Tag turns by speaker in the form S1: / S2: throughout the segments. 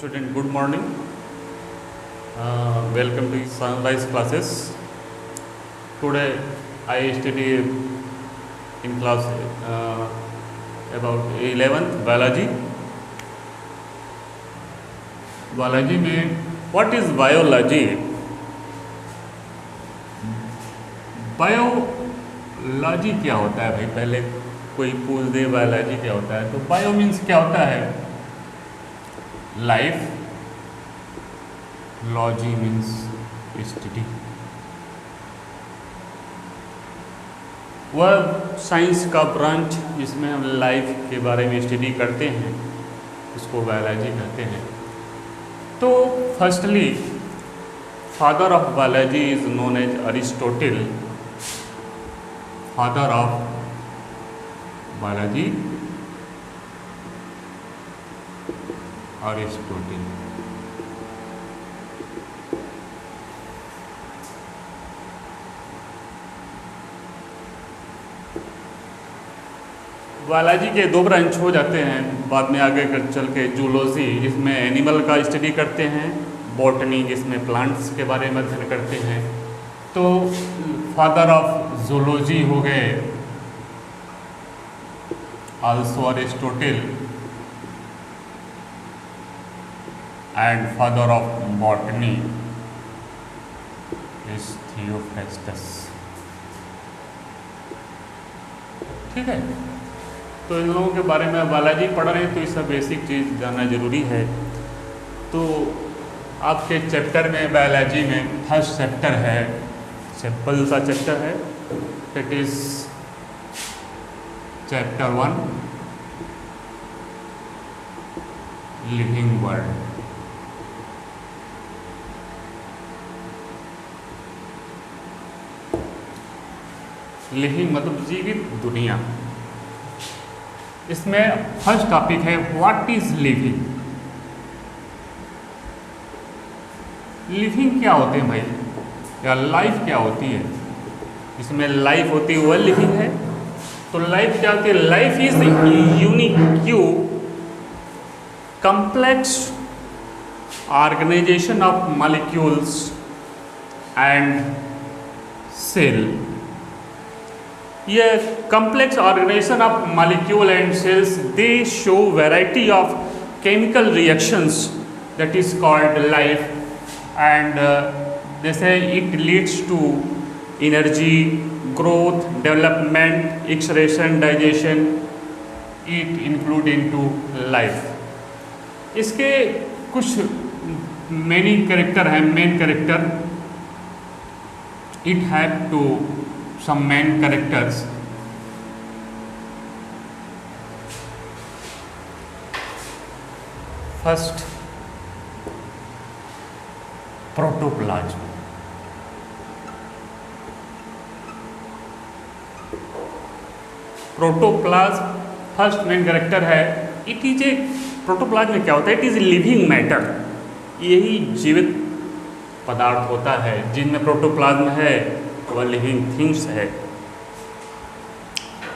S1: Student, good morning. Welcome to Sunrise classes. Today I study in class about 11th biology. Biology में what is biology? Biology क्या होता है भाई? पहले कोई पूछ दे बायोलॉजी क्या होता है, तो बायो मीन्स क्या होता है? Life, logy means study. वह साइंस का ब्रांच जिसमें हम लाइफ के बारे में स्टडी करते हैं उसको बायोलॉजी कहते हैं। तो firstly father of biology is known as Aristotle. Father of biology Aristotle. Biology के दो ब्रांच हो जाते हैं बाद में आगे चल के। जूलॉजी जिसमें एनिमल का स्टडी करते हैं, बॉटनी जिसमें प्लांट्स के बारे में अध्ययन करते हैं। तो फादर ऑफ जूलॉजी हो गए also Aristotle, and father of botany is Theophrastus. ठीक है, तो इन लोगों के बारे में बायोलॉजी पढ़ रहे हैं तो ये सब बेसिक चीज़ जानना जरूरी है। तो आपके चैप्टर में बायोलॉजी में फर्स्ट चैप्टर है, सिंपल सा चैप्टर है, it is chapter 1 living world. Living मतलब जीवित दुनिया। इसमें फर्स्ट टॉपिक है व्हाट इज लिविंग। लिविंग क्या होते हैं भाई, या लाइफ क्या होती है? इसमें लाइफ होती है वह लिविंग है। तो लाइफ क्या होती है? Life is unique complex organization of molecules and cell। ये complex organization of molecule and cells, they show variety of chemical reactions that is called life, and they say it leads to energy, growth, development, excretion, digestion, it include into life। इसके कुछ many character हैं, main character. It have two some main characters. First protoplasm. Protoplasm first main character है। It is a protoplasm में क्या होता है? It is living matter. यही जीवित पदार्थ होता है। जिनमें प्रोटोप्लाज्म है वह लिविंग थिंग्स है।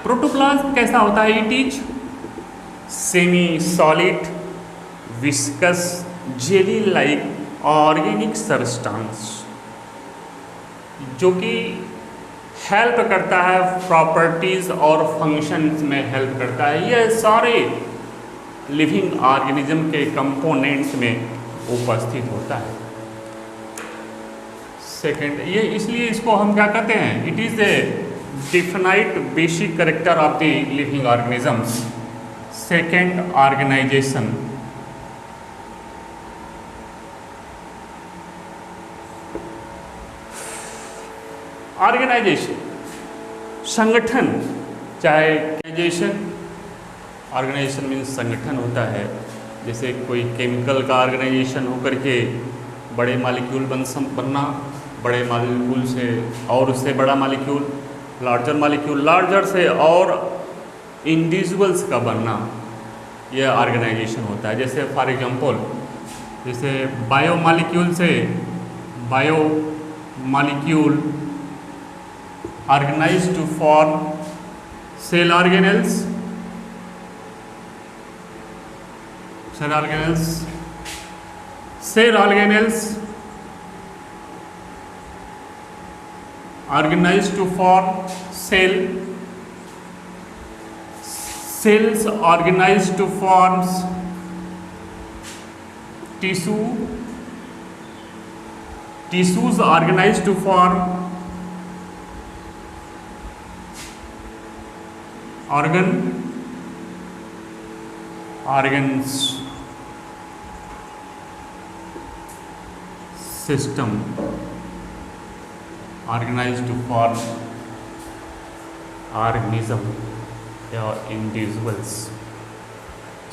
S1: प्रोटोप्लाज्म कैसा होता है? It is semi solid viscous jelly like organic substance जो कि हेल्प करता है प्रॉपर्टीज और फंक्शंस में हेल्प करता है। यह सारे लिविंग ऑर्गेनिज्म के कंपोनेंट्स में उपस्थित होता है। सेकेंड, ये इसलिए इसको हम क्या कहते हैं? It is a defined basic character of the living organisms. Second, organisation. Organisation संगठन, चाहे ऑर्गेनाइजेशन मीन्स संगठन होता है। जैसे कोई केमिकल का ऑर्गेनाइजेशन होकर के बड़े मालिक्यूल बनना, बड़े मालिक्यूल से और उससे बड़ा मालिक्यूल, लार्जर से और इंडिविजुअल्स का बनना, यह ऑर्गेनाइजेशन होता है। जैसे फॉर एग्जांपल, जैसे biomolecule organized to form cell organelles cell organelles organized to form cells organized to form tissues organized to form organs, system organized to form organism or individuals.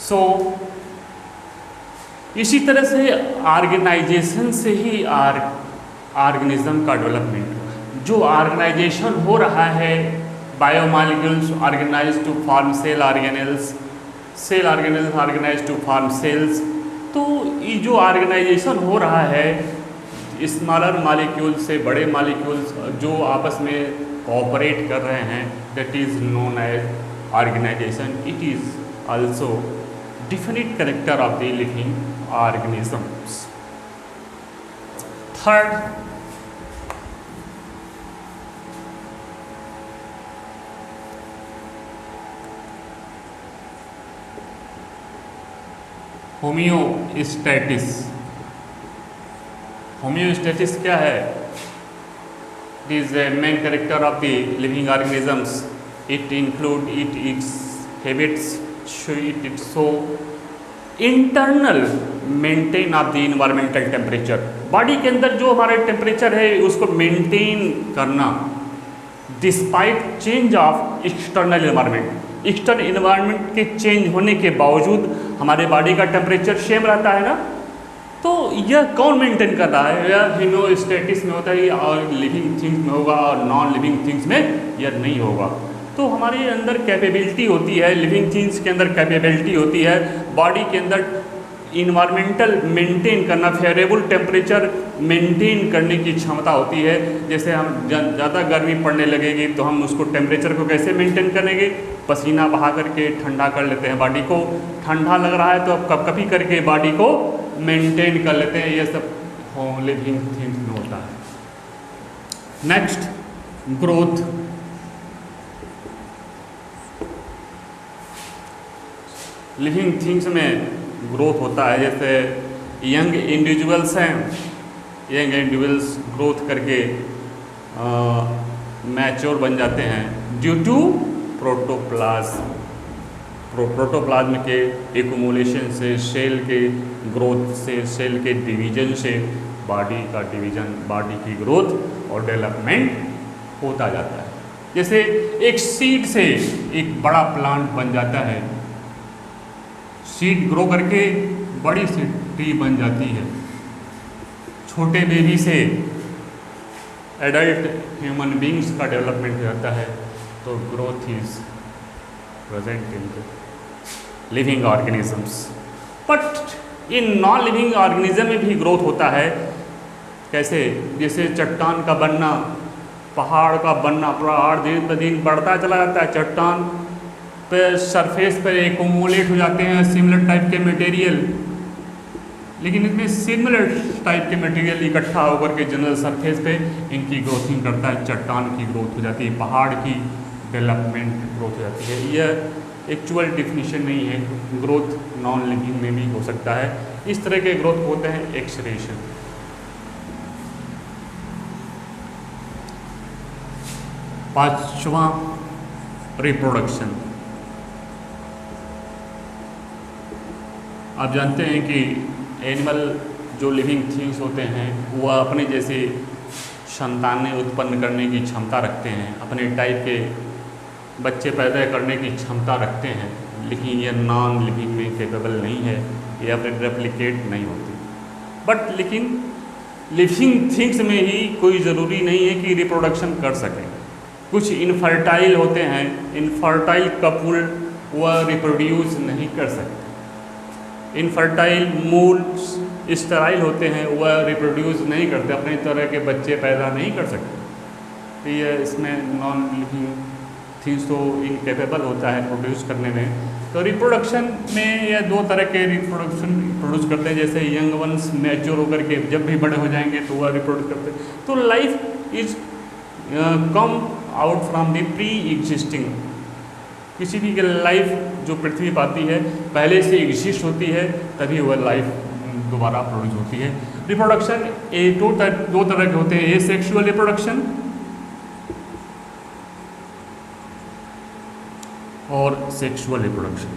S1: So इसी तरह से organization से ही organism का development, जो organization हो रहा है, biomolecules organize to form cell organelles organize to form cells. तो ये जो ऑर्गेनाइजेशन हो रहा है स्मॉलर मॉलिक्यूल से बड़े मॉलिक्यूल्स जो आपस में कोऑपरेट कर रहे हैं, that is known as organization. It is also definite character of the living organisms. Third, homeostasis. Homeostasis क्या है? It is a main character of the living organisms. It include its habits, so internal maintain of the environmental temperature. Body के अंदर जो हमारा temperature है उसको maintain करना despite change of external environment. External environment के चेंज होने के बावजूद हमारे बॉडी का टेम्परेचर सेम रहता है ना। तो यह कौन मेंटेन कर रहा है? यह होमियोस्टैटिस में होता है और लिविंग थिंग्स में होगा और नॉन लिविंग थिंग्स में यह नहीं होगा। तो हमारे अंदर कैपेबिलिटी होती है, लिविंग थिंग्स के अंदर कैपेबिलिटी होती है बॉडी के अंदर इन्वायरमेंटल मेंटेन करना, फेवरेबल टेम्परेचर मेंटेन करने की क्षमता होती है। जैसे हम ज़्यादा गर्मी पड़ने लगेगी तो हम उसको टेम्परेचर को कैसे मेंटेन करेंगे? पसीना बहा करके ठंडा कर लेते हैं बॉडी को। ठंडा लग रहा है तो अब कभी करके बॉडी को मेंटेन कर लेते हैं। ये सब लिविंग थिंग्स में होता है। Next, growth. लिविंग थिंग्स में ग्रोथ होता है। जैसे यंग इंडिविजुअल्स हैं, यंग इंडिविजुअल्स ग्रोथ करके मैच्योर बन जाते हैं ड्यू टू प्रोटोप्लाज्म के एक्यूमुलेशन से, सेल के ग्रोथ से, सेल के डिवीजन से बॉडी की ग्रोथ और डेवलपमेंट होता जाता है। जैसे एक सीड से एक बड़ा प्लांट बन जाता है, सीड ग्रो करके बड़ी सी ट्री बन जाती है। छोटे बेबी से एडल्ट ह्यूमन बींग्स का डेवलपमेंट हो जाता है। तो growth is present in living organisms. But in non living organism में भी ग्रोथ होता है। कैसे? जैसे चट्टान का बनना, पहाड़ का बनना, पहाड़ दिन ब दिन बढ़ता चला जाता है, चट्टान पे सरफेस पर एक्यूमुलेट हो जाते हैं सिमिलर टाइप के मटेरियल, लेकिन इसमें सिमिलर टाइप के मटेरियल इकट्ठा होकर के जनरल सरफेस पे इनकी ग्रोथिंग करता है। चट्टान की ग्रोथ हो जाती है, पहाड़ की डेवलपमेंट ग्रोथ हो जाती है। यह एक्चुअल डिफिनीशन नहीं है, ग्रोथ नॉन लिविंग में भी हो सकता है। इस तरह के ग्रोथ होते हैं एक्सरेशन। पांचवा, रिप्रोडक्शन। आप जानते हैं कि एनिमल जो लिविंग थिंग्स होते हैं वह अपने जैसे संतानें उत्पन्न करने की क्षमता रखते हैं, अपने टाइप के बच्चे पैदा करने की क्षमता रखते हैं, लेकिन यह नॉन लिविंग में कैपेबल नहीं है, या फिर रेप्लिकेट नहीं होती। बट लेकिन लिविंग थिंग्स में ही कोई ज़रूरी नहीं है कि रिप्रोडक्शन कर सकें। कुछ इनफर्टाइल होते हैं, इनफर्टाइल कपल वह रिप्रोड्यूस नहीं कर सकते। इनफर्टाइल मूल्स स्टेराइल होते हैं, वह रिप्रोड्यूस नहीं करते, अपने तरह के बच्चे पैदा नहीं कर सकते। तो ये इसमें नॉन लिविंग थिंग्स तो इनकेपेबल होता है प्रोड्यूस करने में, तो रिप्रोडक्शन में ये दो तरह के रिप्रोडक्शन प्रोड्यूस करते हैं, जैसे यंग वंस मैच्योर होकर के जब भी बड़े हो जाएंगे तो वह रिप्रोड्यूस करते हैं। तो life is come out from the pre existing, किसी भी की लाइफ जो पृथ्वी पर आती है पहले से एग्जिस्ट होती है, तभी वह लाइफ दोबारा प्रोड्यूस होती है। रिप्रोडक्शन दो तरह के होते हैं, ए सेक्सुअल रिप्रोडक्शन और sexual reproduction.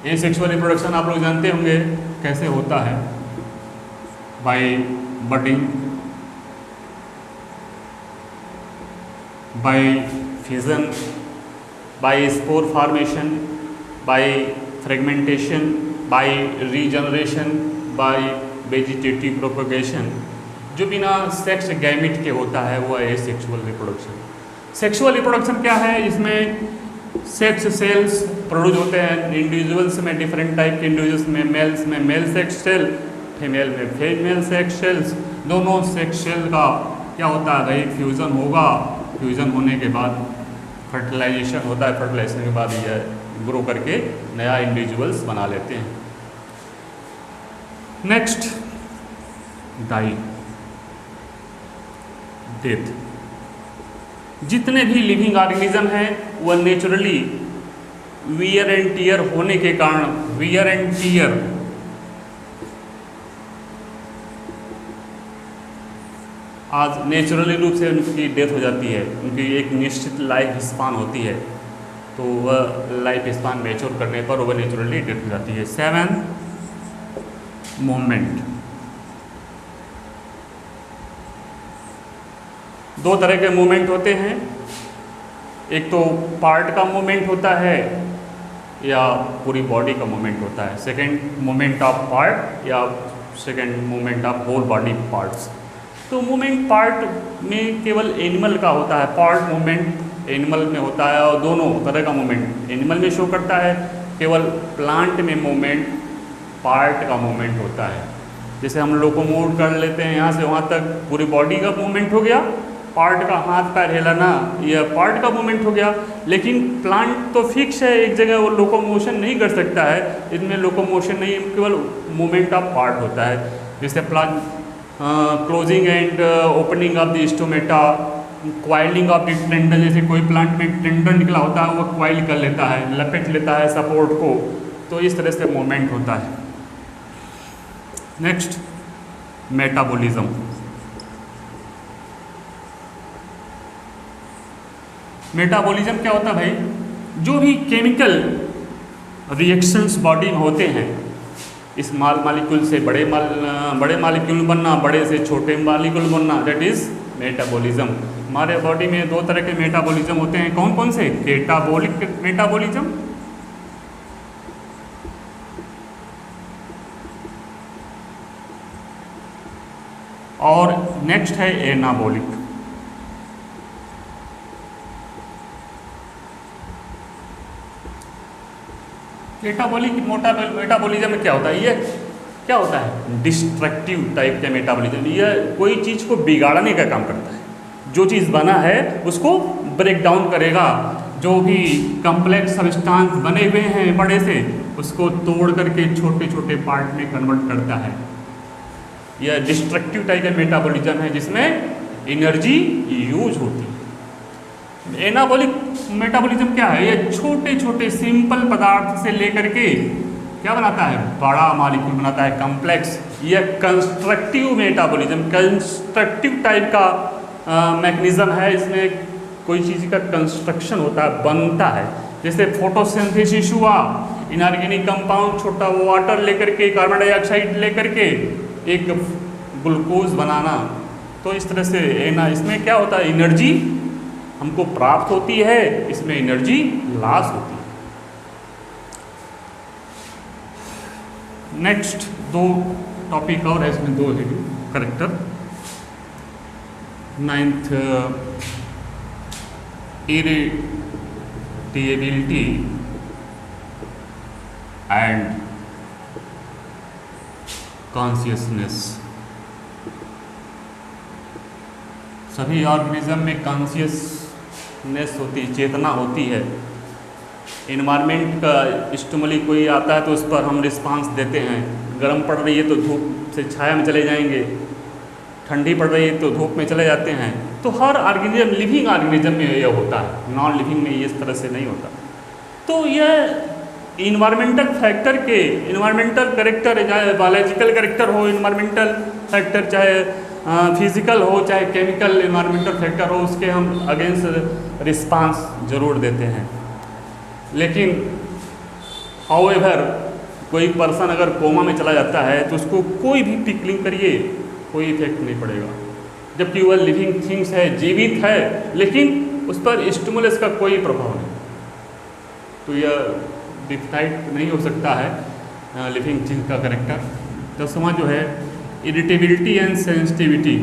S1: Asexual reproduction आप लोग जानते होंगे कैसे होता है, by budding, by fission, by spore formation, by fragmentation, by regeneration, by vegetative propagation. जो बिना सेक्स गैमिट के होता है वह है सेक्सुअल रिप्रोडक्शन। सेक्सुअल रिप्रोडक्शन क्या है? इसमें सेक्स सेल्स प्रोड्यूस होते हैं इंडिविजुअल्स में, डिफरेंट टाइप के इंडिविजुअल्स में, मेल्स में मेल सेक्स सेल, फीमेल में फीमेल सेक्स सेल्स। दोनों सेक्स सेल का क्या होता है भाई? फ्यूज़न होगा, फ्यूज़न होने के बाद फर्टिलाइजेशन होता है, फर्टिलाइजेशन के बाद यह ग्रो करके नया इंडिविजुअल्स बना लेते हैं। Next, die, death. जितने भी लिविंग ऑर्गेनिज्म हैं वह नेचुरली वियर एंड टीयर होने के कारण, वियर एंड टीयर आज नेचुरली रूप से उनकी डेथ हो जाती है। उनकी एक निश्चित लाइफ स्पान होती है, तो वह लाइफ स्पान मैच्योर करने पर वह नेचुरली डेथ हो जाती है। 7, मूवमेंट। दो तरह के मूवमेंट होते हैं, एक तो पार्ट का मूवमेंट होता है या पूरी बॉडी का मूवमेंट होता है। सेकंड, मूवमेंट ऑफ पार्ट या second movement of whole body parts. तो मूवमेंट पार्ट में केवल एनिमल का होता है, पार्ट मूवमेंट एनिमल में होता है, और दोनों तरह का मूवमेंट एनिमल में शो करता है। केवल प्लांट में मूवमेंट पार्ट का मूवमेंट होता है। जैसे हम लोकोमोट कर लेते हैं यहाँ से वहाँ तक, पूरी बॉडी का मूवमेंट हो गया, पार्ट का हाथ पैर हिलाना यह पार्ट का मूवमेंट हो गया। लेकिन प्लांट तो फिक्स है एक जगह, वो लोकोमोशन नहीं कर सकता है, इसमें लोकोमोशन नहीं, केवल मूवमेंट ऑफ पार्ट होता है। जैसे plant closing and opening of the stomata, coiling of the tendon, जैसे कोई प्लांट में टेंडन निकला होता है वह क्वाइल कर लेता है, लपेट लेता है सपोर्ट को, तो इस तरह से मूवमेंट होता है। Next, metabolism. मेटाबॉलिज्म क्या होता है भाई? जो भी केमिकल रिएक्शंस बॉडी में होते हैं, इस मालिक्यूल से बड़े मालिक्यूल बनना, बड़े से छोटे मालिक्यूल बनना, दैट इज मेटाबॉलिज्म। हमारे बॉडी में दो तरह के मेटाबॉलिज्म होते हैं, कौन कौन से? कैटाबॉलिक मेटाबॉलिज्म और नेक्स्ट है एनाबॉलिक। कैटाबॉलिक मेटाबॉलिज्म में क्या होता है? ये क्या होता है? डिस्ट्रक्टिव टाइप का मेटाबॉलिज्म। यह कोई चीज़ को बिगाड़ने का काम करता है, जो चीज़ बना है उसको ब्रेक डाउन करेगा, जो भी कम्प्लेक्स सब्सटेंस बने हुए हैं बड़े से, उसको तोड़ करके छोटे छोटे पार्ट में कन्वर्ट करता है। यह डिस्ट्रक्टिव टाइप का मेटाबॉलिज्म है जिसमें एनर्जी यूज होती है। एनाबॉलिक मेटाबॉलिज्म क्या है? ये छोटे छोटे सिंपल पदार्थ से लेकर के क्या बनाता है? बड़ा मॉलिक्यूल बनाता है, कॉम्प्लेक्स। यह कंस्ट्रक्टिव मेटाबॉलिज्म, कंस्ट्रक्टिव टाइप का मैकेनिज्म है। इसमें कोई चीज़ का कंस्ट्रक्शन होता है, बनता है। जैसे फोटोसिंथेसिस हुआ, इनऑर्गेनिक कंपाउंड छोटा वाटर लेकर के, कार्बन डाइऑक्साइड लेकर के एक ग्लूकोज बनाना। तो इस तरह से इसमें क्या होता है? एनर्जी हमको प्राप्त होती है, इसमें एनर्जी लॉस होती है। नेक्स्ट दो टॉपिक और है, इसमें दो है character. 9th, irritability and consciousness. सभी ऑर्गेनिज्म में कॉन्शियस कॉन्शियसनेस होती, चेतना होती है। इन्वायरमेंट का स्टिमुली कोई आता है तो उस पर हम रिस्पांस देते हैं। गर्म पड़ रही है तो धूप से छाया में चले जाएंगे, ठंडी पड़ रही है तो धूप में चले जाते हैं। तो हर ऑर्गेनिज्म, लिविंग ऑर्गेनिज्म में यह होता है, नॉन लिविंग में ये इस तरह से नहीं होता। तो यह इन्वायरमेंटल फैक्टर के, इन्वायरमेंटल करेक्टर, चाहे बायोलॉजिकल करेक्टर हो इन्वायरमेंटल फैक्टर, चाहे फिजिकल हो, चाहे केमिकल इन्वायरमेंटल फैक्टर हो, उसके हम अगेंस्ट रिस्पांस ज़रूर देते हैं। लेकिन हाउएवर कोई पर्सन अगर कोमा में चला जाता है तो उसको कोई भी पिकलिंग करिए कोई इफेक्ट नहीं पड़ेगा, जबकि वह लिविंग थिंग्स है, जीवित है, लेकिन उस पर स्टिमुलस का कोई प्रभाव नहीं। तो यह डिफाइड नहीं हो सकता है लिविंग थिंग का करेक्टर। दसवां जो है irritability and sensitivity.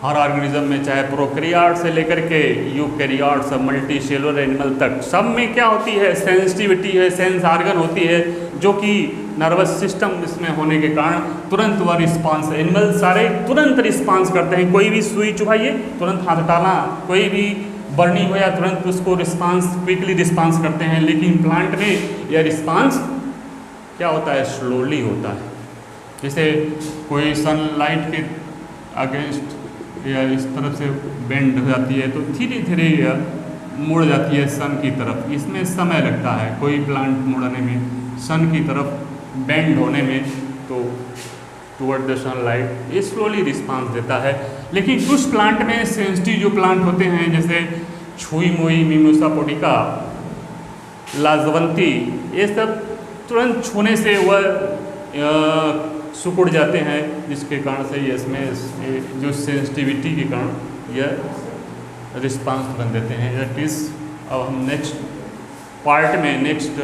S1: Her organism में, चाहे प्रोकैरियोट से लेकर के यूकैरियोट्स, मल्टी सेलुलर एनिमल तक, सब में क्या होती है, सेंसिटिविटी है, सेंस ऑर्गन होती है, जो कि नर्वस सिस्टम इसमें होने के कारण तुरंत वह रिस्पांस, एनिमल सारे तुरंत रिस्पांस करते हैं। कोई भी सुई चुभाइए तुरंत हाथ हटाना, कोई भी बर्निंग हो या तुरंत उसको रिस्पांस, क्विकली रिस्पांस करते हैं। लेकिन प्लांट में यह रिस्पांस क्या होता है, स्लोली होता है। जैसे कोई सनलाइट के अगेंस्ट या इस तरफ से बेंड हो जाती है तो धीरे धीरे मुड़ जाती है सन की तरफ, इसमें समय लगता है। कोई प्लांट मुड़ने में, सन की तरफ बेंड होने में, तो टुवर्ड द सनलाइट ये स्लोली रिस्पांस देता है। लेकिन कुछ प्लांट में सेंसिटिव जो प्लांट होते हैं, जैसे छुई मुई, मिमोसा पोडिका, लाजवंती, ये सब तुरंत छूने से वह सिकुड़ जाते हैं, जिसके कारण से ये इसमें जो सेंसिटिविटी के कारण यह रिस्पांस बन देते हैं। दैट इज़, अब हम नेक्स्ट पार्ट में नेक्स्ट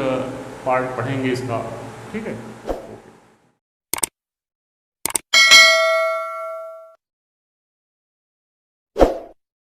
S1: पार्ट पढ़ेंगे इसका, ठीक है।